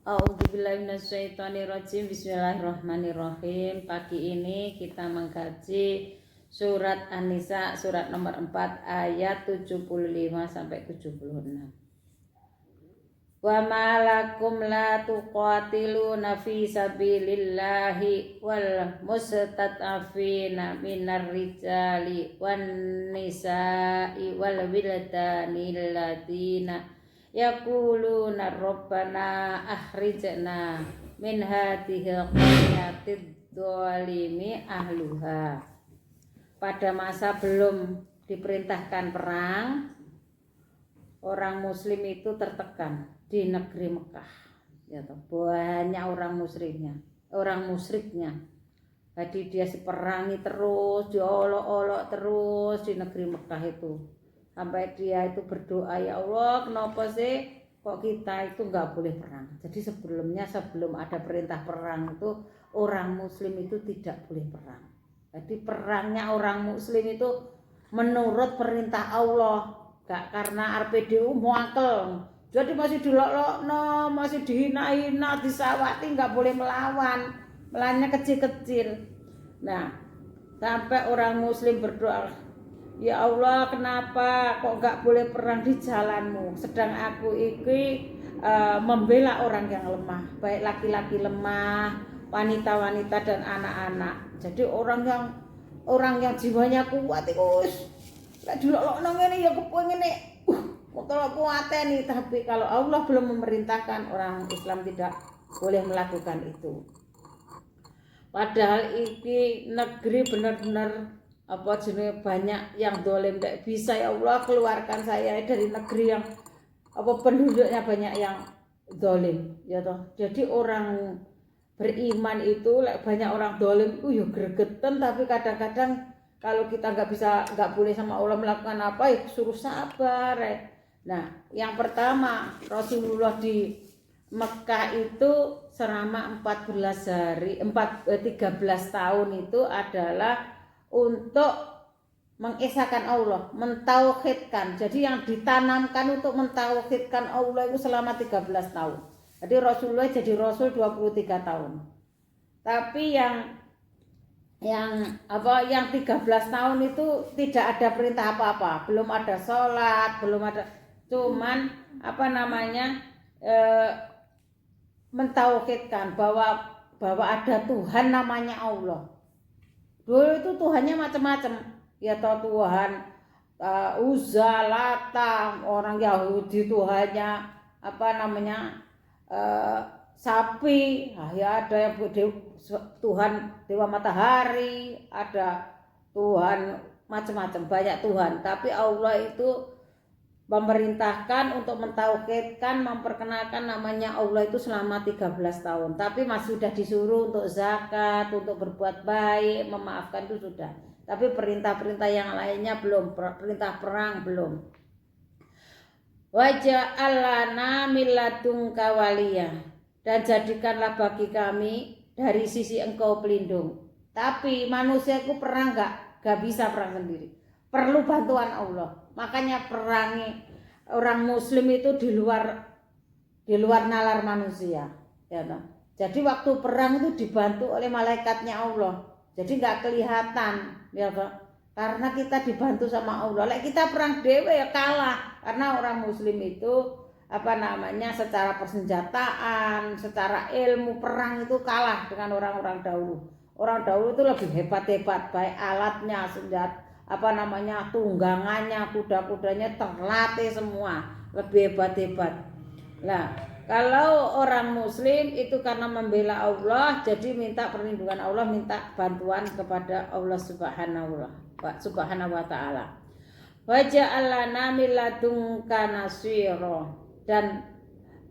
A'udzubillahiminasyaitonirrajim. Bismillahirrahmanirrahim. Pagi ini kita mengkaji surat An-Nisa surat nomor 4 ayat 75 sampai 76. Wa ma lakum la tuqatiluna fi sabilillahi wal mustatad'afina minar rijali wan nisa'i wal wildani alladziina yaquluna rabbana akhrijna min hadhil qaryatid dzalimi ahluha. Pada masa belum diperintahkan perang, orang muslim itu tertekan di negeri Mekah. Ya, banyak orang musyriknya. Jadi dia diperangi terus, diolok-olok terus di negeri Mekah itu. Sampai dia itu berdoa, ya Allah, kenapa sih kok kita itu nggak boleh perang? Jadi sebelum ada perintah perang itu orang muslim itu tidak boleh perang. Jadi perangnya orang muslim itu menurut perintah Allah, gak karena RPDU muakel. Jadi masih dilok-lokno, masih dihina-hina, disawati, nggak boleh melawan, melannya kecil-kecil. Nah, sampai orang muslim berdoa, ya Allah, kenapa kok gak boleh perang di jalanmu? Sedang aku ini membela orang yang lemah, baik laki-laki lemah, wanita-wanita dan anak-anak. Jadi orang yang jiwanya kuat itu lek dilok-lokno ngene ya kepengine kalau kuateni, tapi kalau Allah belum memerintahkan, orang Islam tidak boleh melakukan itu. Padahal ini negeri benar-benar banyak yang dolim, tidak bisa. Ya Allah, keluarkan saya dari negeri yang penduduknya banyak yang dolim, ya toh. Jadi orang beriman itu banyak orang dolim itu ya gregetan, tapi kadang-kadang kalau kita nggak boleh sama Allah melakukan apa, ya suruh sabar. Nah, yang pertama, Rasulullah di Mekah itu selama 13 tahun itu adalah untuk mengesahkan Allah, mentauhidkan. Jadi yang ditanamkan untuk mentauhidkan Allah itu selama 13 tahun. Jadi Rasulullah jadi Rasul 23 tahun. Tapi yang 13 tahun itu tidak ada perintah apa-apa, belum ada sholat, belum ada, cuman mentauhidkan bahwa ada Tuhan namanya Allah. Dulu itu Tuhannya macam-macam, ya toh, Tuhan Uzza, Lata, orang Yahudi Tuhannya sapi, ya ada yang Tuhan Dewa Matahari, ada Tuhan macam-macam, banyak Tuhan. Tapi Allah itu memerintahkan untuk mentauhidkan, memperkenalkan namanya Allah itu selama 13 tahun. Tapi masih sudah disuruh untuk zakat, untuk berbuat baik, memaafkan itu sudah. Tapi perintah-perintah yang lainnya belum, perintah perang belum. Waja'alana min ladunka waliyah, dan jadikanlah bagi kami dari sisi engkau pelindung. Tapi manusia itu perang gak bisa perang sendiri, perlu bantuan Allah. Makanya perangi orang muslim itu di luar nalar manusia, ya toh. Jadi waktu perang itu dibantu oleh malaikatnya Allah. Jadi nggak kelihatan, ya toh. Karena kita dibantu sama Allah. Lek kita perang dewe ya kalah, karena orang muslim itu secara persenjataan, secara ilmu perang itu kalah dengan orang-orang dahulu. Orang dahulu itu lebih hebat-hebat, baik alatnya, senjata, tunggangannya, kuda-kudanya terlatih semua, lebih hebat-hebat. Nah, kalau orang muslim itu karena membela Allah, jadi minta perlindungan Allah, minta bantuan kepada Allah Subhanahu wa taala. Waja'alana min ladunka nasira, dan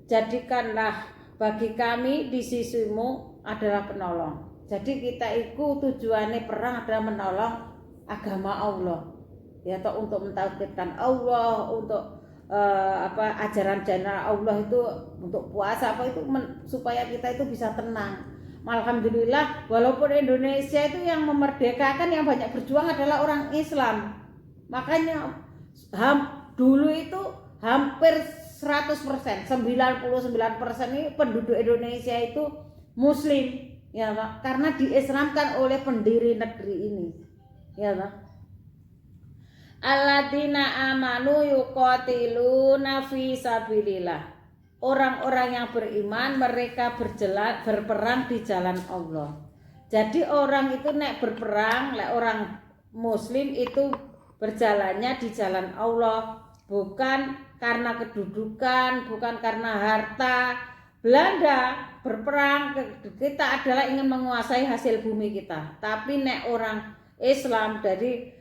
jadikanlah bagi kami di sisimu adalah penolong. Jadi kita itu tujuannya perang adalah menolong agama Allah, ya toh, untuk mentauhidkan Allah, untuk ajaran Allah itu, untuk puasa supaya kita itu bisa tenang. Alhamdulillah, walaupun Indonesia itu yang memerdekakan, yang banyak berjuang adalah orang Islam. Makanya dulu itu hampir 100%, 99% ini penduduk Indonesia itu muslim, ya Pak. Karena diislamkan oleh pendiri negeri ini, ya Pak. Alladzina amanu yuqatiluna fi sabilillah. Orang-orang yang beriman mereka berperang di jalan Allah. Jadi orang itu nek berperang, orang muslim itu berjalannya di jalan Allah, bukan karena kedudukan, bukan karena harta. Belanda berperang, kita adalah ingin menguasai hasil bumi kita. Tapi nek orang Islam dari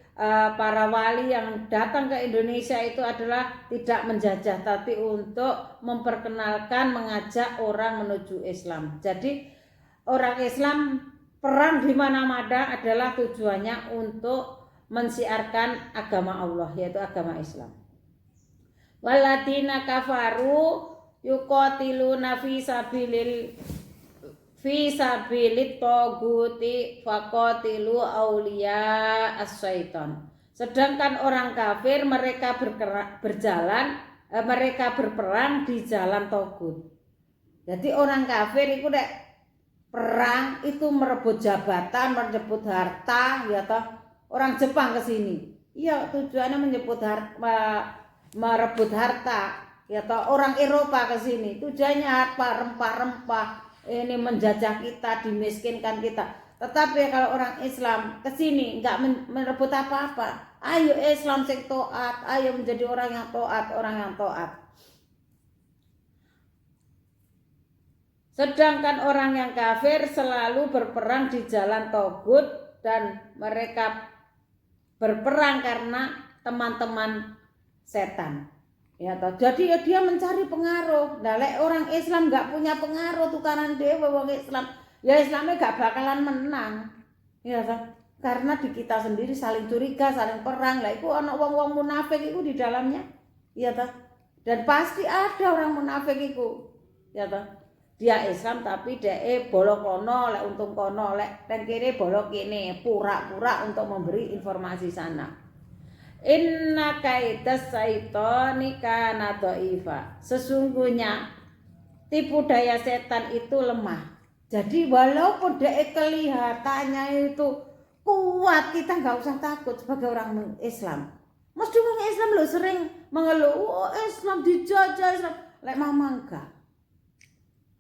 para wali yang datang ke Indonesia itu adalah tidak menjajah, tapi untuk memperkenalkan, mengajak orang menuju Islam. Jadi orang Islam perang di mana-mana adalah tujuannya untuk mensiarkan agama Allah, yaitu agama Islam. Waladina kafaru yuqatiluna fi sabilit toguti faqatilu auliya as-syaitan. Sedangkan orang kafir mereka berperang di jalan togut. Jadi orang kafir itu perang itu merebut jabatan, merebut harta, ya toh. Orang Jepang ke sini, iya tujuannya merebut harta, ya toh. Orang Eropa ke sini tujuannya harta, rempah-rempah, ini menjajah kita, dimiskinkan kita. Tetapi kalau orang Islam ke sini enggak merebut apa-apa. Ayo Islam sing taat, ayo menjadi orang yang taat. Sedangkan orang yang kafir selalu berperang di jalan togut dan mereka berperang karena teman-teman setan. Ya toh. Jadi dia mencari pengaruh. Nah, orang Islam enggak punya pengaruh tukaran dhewe wong Islam. Ya Islamnya enggak bakalan menang. Ya toh. Karena di kita sendiri saling curiga, saling perang. Lah iku ana wong-wong munafik iku di dalamnya. Ya toh. Dan pasti ada orang munafik iku. Ya toh. Dia Islam tapi dhek bolok kono, lek untung kono, lek teng kene bolok kene, pura-pura untuk memberi informasi sana. Inna kaidas syaitani kana dhaifa. Sesungguhnya tipu daya setan itu lemah. Jadi walaupun dia kelihatannya itu kuat, kita nggak usah takut sebagai orang Islam. Mesti orang Islam lo sering mengeluh, oh Islam dijajah Islam. Lek mama enggak.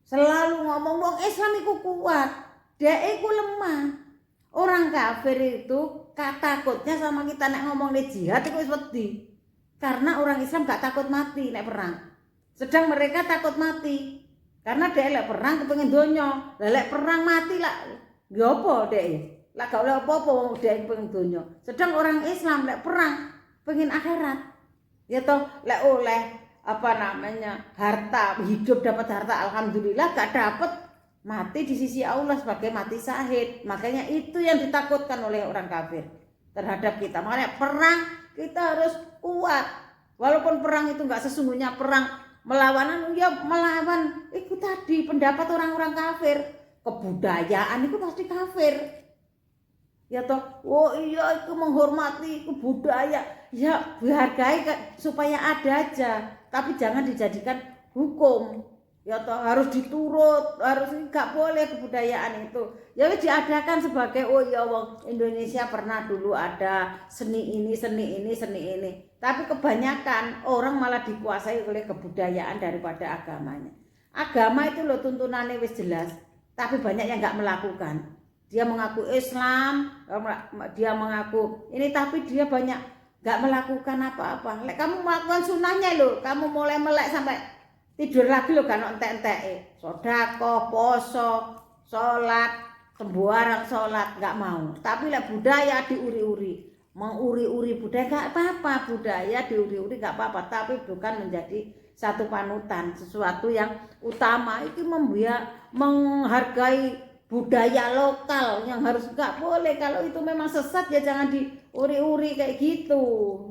Selalu ngomong wong Islam itu kuat, dia itu lemah. Orang kafir itu takutnya sama kita nek ngomong nek jihad itu wis wedi. Karena orang Islam gak takut mati nek perang. Sedang mereka takut mati. Karena dia lek perang kepengin donya. Lah lek perang mati lah ya apa dhek? Lah gak oleh apa-apa wong dhek pengen donya. Sedang orang Islam lek perang pengen akhirat. Ya toh lek oleh harta, hidup dapat harta alhamdulillah, gak dapat mati di sisi Allah sebagai mati syahid. Makanya itu yang ditakutkan oleh orang kafir terhadap kita. Makanya perang kita harus kuat. Walaupun perang itu enggak sesungguhnya perang melawan, ya melawan itu tadi pendapat orang-orang kafir. Kebudayaan itu pasti kafir. Ya toh, oh iya itu menghormati budaya. Ya dihargai supaya ada aja, tapi jangan dijadikan hukum. Ya toh harus diturut, harus enggak boleh kebudayaan itu. Ya diadakan sebagai oh ya wong Indonesia pernah dulu ada seni ini. Tapi kebanyakan orang malah dikuasai oleh kebudayaan daripada agamanya. Agama itu loh tuntunannya wis jelas, tapi banyak yang enggak melakukan. Dia mengaku Islam, dia mengaku ini tapi dia banyak enggak melakukan apa-apa. Lek kamu melakukan sunnahnya loh, kamu mulai melek sampai tidur lagi lo kan entek-enteke. Sedekah, poso, salat, sembarang salat enggak mau. Tapi lah budaya diuri-uri. Menguri-uri budaya enggak apa-apa, budaya diuri-uri enggak apa-apa, tapi bukan menjadi satu panutan, sesuatu yang utama. Itu menghargai budaya lokal yang harus enggak boleh. Kalau itu memang sesat ya jangan diuri-uri kayak gitu.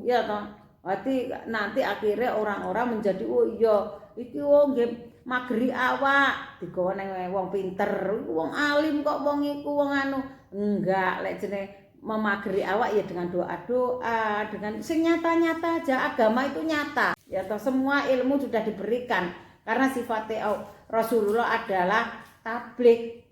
Ya toh. Berarti nanti akhirnya orang-orang menjadi oh iya iki wong nggih mageri awak digawa nang wong pinter, wong alim kok wong iku wong anu. Enggak, lek jenenge memageri awak ya dengan doa-doa, dengan sing nyata-nyata aja. Agama itu nyata. Ya toh, semua ilmu sudah diberikan karena sifatnya Rasulullah adalah tabligh,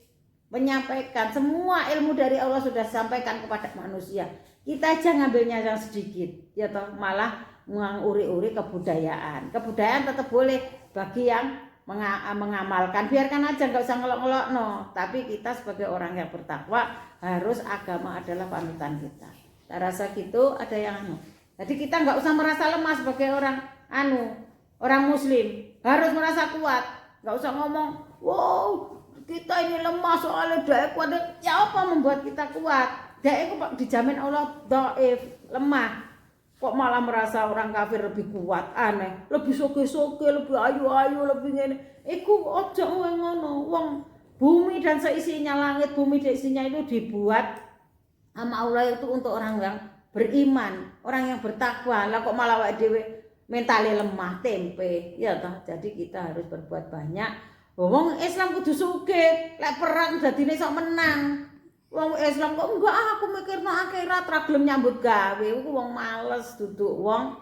menyampaikan semua ilmu dari Allah sudah disampaikan kepada manusia. Kita aja ngambilnya yang sedikit, ya toh, malah menguri-uri kebudayaan. Kebudayaan tetap boleh bagi yang mengamalkan, biarkan aja, nggak usah ngelok-ngelok no. Tapi kita sebagai orang yang bertakwa harus agama adalah panutan kita. Tak rasa gitu ada yang jadi kita nggak usah merasa lemah sebagai orang muslim, harus merasa kuat. Nggak usah ngomong wow kita ini lemah soalnya daek kuat. Ya apa membuat kita kuat? Daek kok dijamin Allah dhaif, lemah. Kok malah merasa orang kafir lebih kuat, aneh, lebih soge-soge, lebih ayu-ayu, lebih ngene. Iku aja ngono. Wong bumi dan seisinya, langit bumi dan isinya itu dibuat sama Allah itu untuk orang yang beriman, orang yang bertakwa. Lah kok malah awake dhewe mentale lemah tempe, ya toh. Jadi kita harus berbuat banyak. Wong Islam kudu sugih, lek perang dadine sok menang. Wong Islam kok enggak, aku mikirno akhirat, ra gelem nyambut gawe. Iku wong males, duduk wong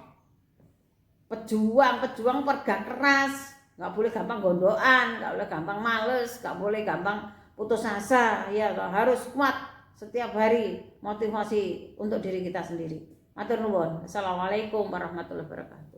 pejuang kerja keras. Enggak boleh gampang gondokan, enggak boleh gampang males, enggak boleh gampang putus asa. Ya toh, harus kuat setiap hari, motivasi untuk diri kita sendiri. Matur nuwun. Assalamualaikum warahmatullahi wabarakatuh.